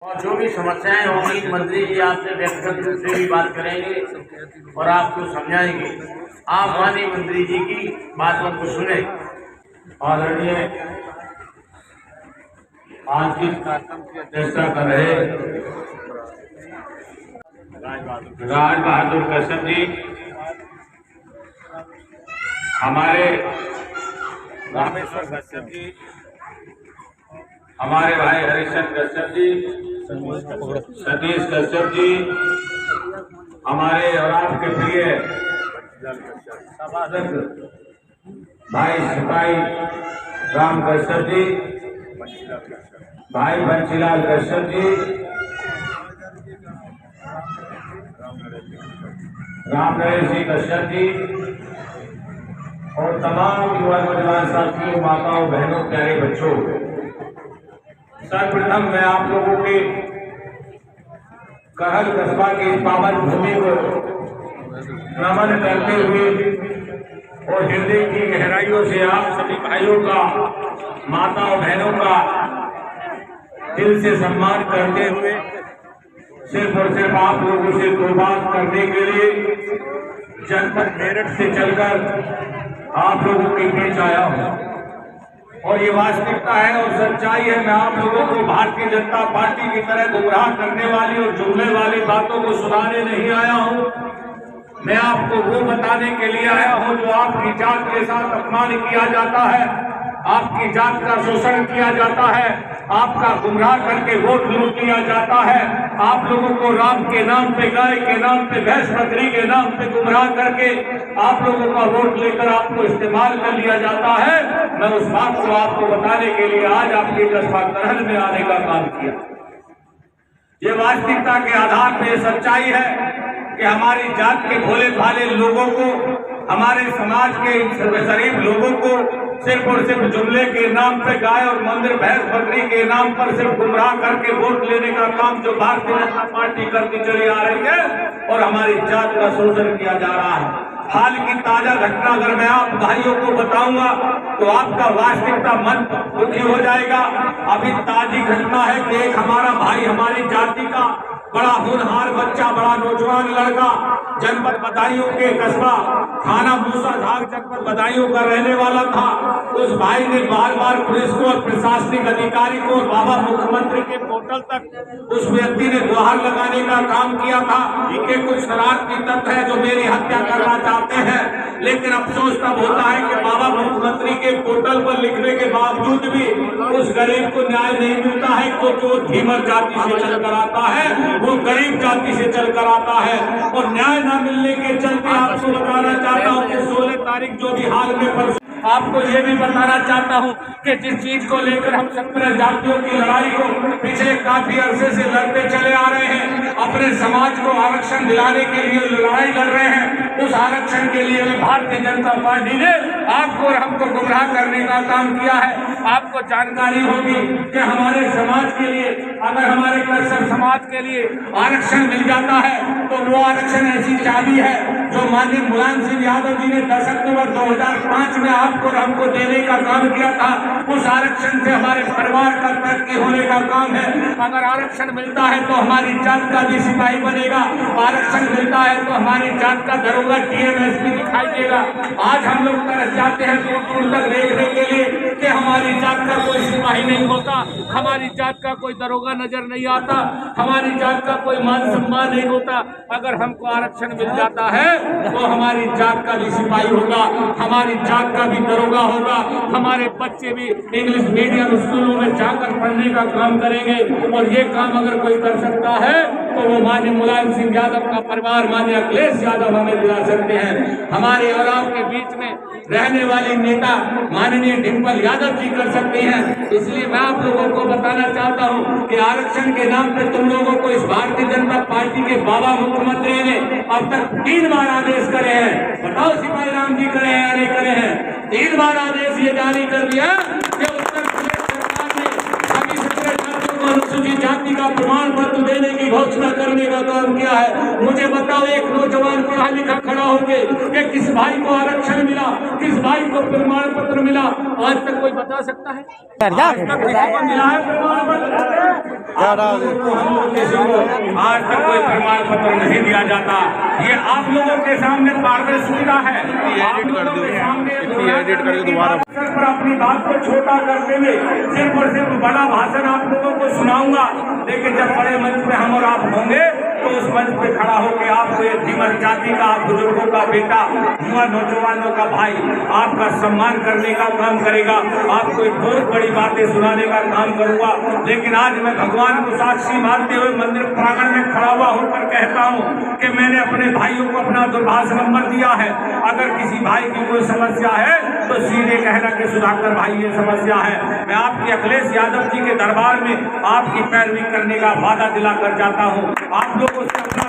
और जो भी समस्याएं होंगी मंत्री जी आपसे व्यक्तिगत रूप से भी बात करेंगे और आपको समझाएंगे। आप माननीय मंत्री जी की बातों को सुने। आदरणीय आज की कार्यक्रम की अध्यक्षता कर रहे राज बहादुर कश्यप जी, हमारे रामेश्वर कश्यप जी, हमारे भाई हरिश्चंद्र कश्यप जी, सतीश कश्यप जी, हमारे और आपके प्रिय सभासद भाई सिपाही राम कश्यप जी, भाई बंशीलाल कश्यप जी, राम नरेश जी कश्यप जी और तमाम युवा नौजवान साथियों, माताओं, बहनों, प्यारे बच्चों, सर्वप्रथम मैं आप लोगों के कहल कस्बा की इस पावन भूमि को नमन करते हुए और हृदय की गहराइयों से आप सभी भाइयों का, माताओं, बहनों का दिल से सम्मान करते हुए सिर्फ और सिर्फ आप लोगों से दो बात करने के लिए जनपद मेरठ से चलकर आप लोगों के बीच आया हूं। और ये वास्तविकता है और सच्चाई है। मैं आप लोगों को भारतीय जनता पार्टी की तरह गुमराह करने वाली और जुमले वाली बातों को सुनाने नहीं आया हूं। मैं आपको वो बताने के लिए आया हूं जो आपकी जात के साथ अपमान किया जाता है, आपकी जात का शोषण किया जाता है, आपका गुमराह करके वोट लूट लिया जाता है, आप लोगों को राम के नाम पे, गाय के नाम पे, भैंस बकरी के नाम पे गुमराह करके आप लोगों का वोट लेकर आपको इस्तेमाल कर लिया जाता है। मैं उस बात को आपको बताने के लिए आज आपके कस्बा करहल में आने का काम किया। ये वास्तविकता के आधार पर सच्चाई है कि हमारी जात के भोले भाले लोगों को, हमारे समाज के शरीफ लोगों को सिर्फ और सिर्फ जुमले के नाम पे, गाय और मंदिर, भैंस बकरी के नाम पर सिर्फ गुमराह करके वोट लेने का काम जो भारतीय जनता पार्टी करती चली आ रही है और हमारी जात का शोषण किया जा रहा है। हाल की ताजा घटना अगर मैं आप भाइयों को बताऊंगा तो आपका वास्तविकता मन दुखी हो जाएगा। अभी ताजी घटना है कि एक हमारा भाई, हमारी जाति का बड़ा होनहार बच्चा, बड़ा नौजवान लड़का, जनपद बदायूं के कस्बा थाना मूसाधार जनपद बदायूं का रहने वाला था। उस भाई ने बार बार पुलिस को और प्रशासनिक अधिकारी को, बाबा मुख्यमंत्री के पोर्टल तक उस व्यक्ति ने गुहार लगाने का काम किया था कि कुछ शरारती तत्व है जो मेरी हत्या करना चाहते हैं। लेकिन अफसोस तब होता है कि बाबा मुख्यमंत्री के पोर्टल पर लिखने के बावजूद भी उस गरीब को न्याय नहीं मिलता है, क्योंकि वो धीमर जाति से चलकर आता है, वो गरीब जाति से चलकर आता है। और न्याय न मिलने के चलते आपको बताना चाहता हूँ कि 16 तारीख जो भी हाल में आपको ये भी बताना चाहता हूँ कि जिस चीज को लेकर हम 17 जातियों की लड़ाई को पिछले काफी अरसे से लड़ते चले आ रहे हैं, अपने समाज को आरक्षण दिलाने के लिए लड़ाई लड़ रहे हैं, उस आरक्षण के लिए भारतीय जनता पार्टी ने आपको और हमको गुमराह करने का काम किया है। आपको जानकारी होगी कि हमारे समाज के लिए, अगर हमारे कश्यप समाज के लिए आरक्षण मिल जाता है तो वो आरक्षण ऐसी चाबी है जो माननीय मुलायम सिंह यादव जी ने 10 अक्टूबर 2005 में आपको और हमको देने का काम किया था। उस आरक्षण से हमारे परिवार का तरक्की होने का काम है। अगर आरक्षण मिलता है तो हमारी जात का भी सिपाही बनेगा, आरक्षण मिलता है तो हमारी जात का दरोगा DMSP दिखाई देगा। आज हम लोग तरस जाते हैं दूर दूर तक देखने के लिए कि हमारी जात का कोई सिपाही नहीं होता, हमारी जात का कोई दरोगा नजर नहीं आता, हमारी जात का कोई मान सम्मान नहीं होता। अगर हमको आरक्षण मिल जाता है तो हमारी जात का भी सिपाही होगा, हमारी जात का भी दरोगा होगा, हमारे बच्चे भी इंग्लिश मीडियम स्कूलों में जाकर पढ़ने का काम करेंगे। और ये काम अगर कोई कर सकता है तो वो माननीय मुलायम सिंह यादव का परिवार, माननीय अखिलेश यादव हमें दिला सकते हैं। हमारे और आपके बीच में रहने वाली नेता माननीय डिम्पल यादव जी कर सकते हैं। इसलिए मैं आप लोगों को बताना चाहता हूं कि आरक्षण के नाम पर तुम लोगों को इस भारतीय जनता पार्टी के बाबा मुख्यमंत्री ने अब तक 3 बार आदेश करे हैं। बताओ सिपाही राम जी करे हैं या नहीं करे हैं? 3 बार आदेश ये जारी कर दिया कि उत्तर प्रदेश सरकार ने सभी 17 जातियों को अनुसूचित जाति का प्रमाण पत्र देने की घोषणा करने का काम किया है। मुझे बताओ, एक नौजवान पढ़ा लिखा खड़ा होके कि किस भाई को आरक्षण मिला, किस भाई को प्रमाण पत्र मिला, आज तक कोई बता सकता है? आज तक किसी को मिला है प्रमाण पत्र? आज तक कोई प्रमाण पत्र नहीं दिया जाता। ये आप लोगों के सामने पारदर्शिता है। एडिट कर दो दोबारा पर अपनी बात को छोटा करते हुए सिर्फ और सिर्फ बड़ा भाषण आप लोगों को सुनाऊंगा, लेकिन जब बड़े मंच पे हम और आप होंगे तो उस मंच पे खड़ा होकर आपको ये धीमर जाति का, बुजुर्गों का बेटा, युवा नौजवानों का भाई आपका सम्मान करने का काम करेगा। आपको एक बहुत बड़ी बातें सुनाने का काम करूंगा, लेकिन आज मैं भगवान को साक्षी मानते हुए मंदिर प्रांगण में खड़ा हुआ होकर कहता हूँ कि मैंने अपने भाइयों को अपना दूरभाष नंबर दिया है। अगर किसी भाई की कोई समस्या है तो सीधे कहना कि सुधाकर भाई ये समस्या है। मैं आपके अखिलेश यादव जी के दरबार में आपकी पैरवी करने का वादा दिलाकर जाता हूँ। आप लोगों से अपना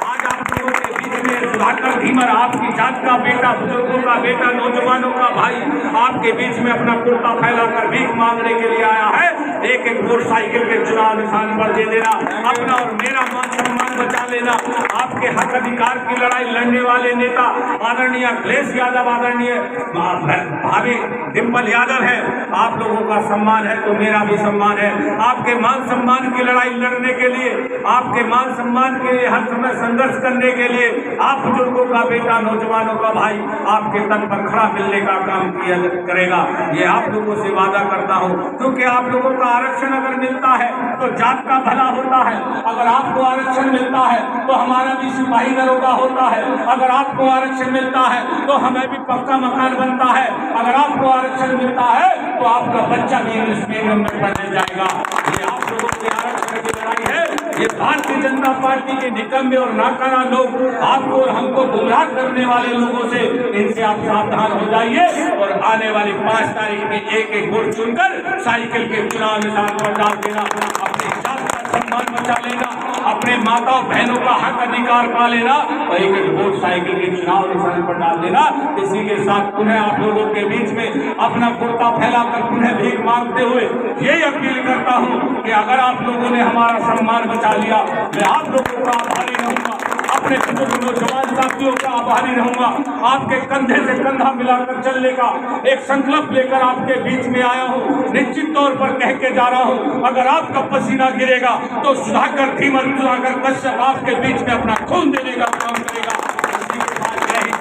आज आप लोगों के बीच में सुधाकर धीमर, आपकी जात का बेटा, बुजुर्गों का बेटा, नौजवानों का भाई आपके बीच में अपना कुर्ता फैलाकर भीख मांगने के लिए आया है। एक एक मोटरसाइकिल के चुनाव निशान पर दे देना, अपना और मेरा मान सम्मान बचा लेना। आपके हक अधिकार की लड़ाई लड़ने वाले नेता आदरणीय अखिलेश यादव, आदरणीय भाभी डिम्पल यादव है। आप लोगों का सम्मान है तो मेरा भी सम्मान है। आपके मान सम्मान की लड़ाई लड़ने के लिए, आपके मान सम्मान के लिए हर समय संघर्ष करने के लिए आप बुजुर्गों का बेटा, नौजवानों का भाई आपके तट पर खड़ा मिलने का काम किया करेगा। ये आप लोगों से वादा करता हूँ, क्योंकि आप लोगों का आरक्षण अगर मिलता है तो जात का भला होता है। अगर आपको आरक्षण मिलता है तो हमारा भी सिपाही दरोगा होता है। अगर आपको आरक्षण मिलता है तो हमें भी पक्का मकान बनता है। अगर आपको आरक्षण मिलता है तो आपका बच्चा भी इंग्लिश मीडियम में पढ़ने जाएगा। ये आप लोगों की आरक्षण की लड़ाई है। ये भारतीय जनता पार्टी के निकम्मे और नाकारा लोग आपको और हमको गुमराह करने वाले लोगों से, इनसे आप सावधान हो जाइए और आने वाली 5 तारीख में एक एक वोट चुनकर साइकिल के चुनाव निशान पर डाल देना, अपनी जात का सम्मान बचा लेना, अपने माताओं बहनों का हक अधिकार पा लेना और एक एक वोट साइकिल के चुनाव निशान पर डाल देना। इसी के साथ पुनः आप लोगों के बीच में अपना कुर्ता फैलाकर पुनः भीख मांगते हुए यही अपील करता हूँ कि अगर आप लोगों ने हमारा सम्मान बचा लिया, मैं आप लोगों का आभारी रहूंगा, अपने बुजुर्ग नौजवान साथियों का आभारी रहूंगा। आपके कंधे से कंधा मिलाकर चलने का एक संकल्प लेकर आपके बीच में आया हूं। निश्चित तौर पर कह के जा रहा हूं, अगर आपका पसीना गिरेगा तो सुधाकर धीमर, सुधाकर कश्यप आपके बीच में अपना खून देने का काम करेगा।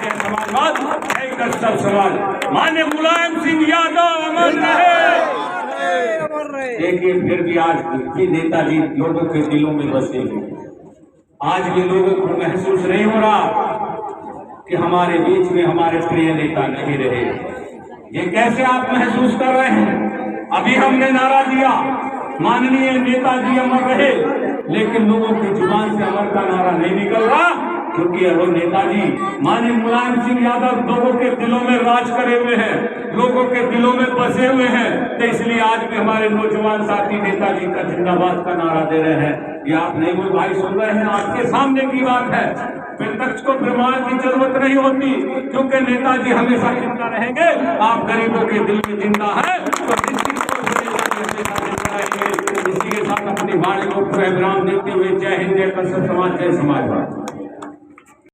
जय समाजवाद, जय कश्यप समाज। माननीय मुलायम सिंह यादव अमर रहे। लेकिन फिर भी आज भी नेताजी लोगों के दिलों में बसे हुए। आज भी लोगों को महसूस नहीं हो रहा कि हमारे बीच में हमारे प्रिय नेता नहीं रहे। ये कैसे आप महसूस कर रहे हैं? अभी हमने नारा दिया माननीय नेताजी अमर रहे, लेकिन लोगों की जुबान से अमर का नारा नहीं निकल रहा, क्योंकि वो नेताजी माननीय मुलायम सिंह यादव लोगों के दिलों में राज करे हुए हैं, लोगों के दिलों में बसे हुए हैं। तो इसलिए आज भी हमारे नौजवान साथी नेताजी का जिंदाबाद का नारा दे रहे हैं। ये आप नहीं बोल भाई सुन रहे हैं, आपके सामने की बात है। विपक्ष को प्रमाण की जरूरत नहीं होती, क्योंकि नेताजी हमेशा जिंदा रहेंगे। आप गरीबों के दिल में जिंदा है तो निश्चित तौर से इसी के साथ अपनी वाणी को विराम देते हुए जय हिंद, जय कश्यप समाज, जय समाजवाद।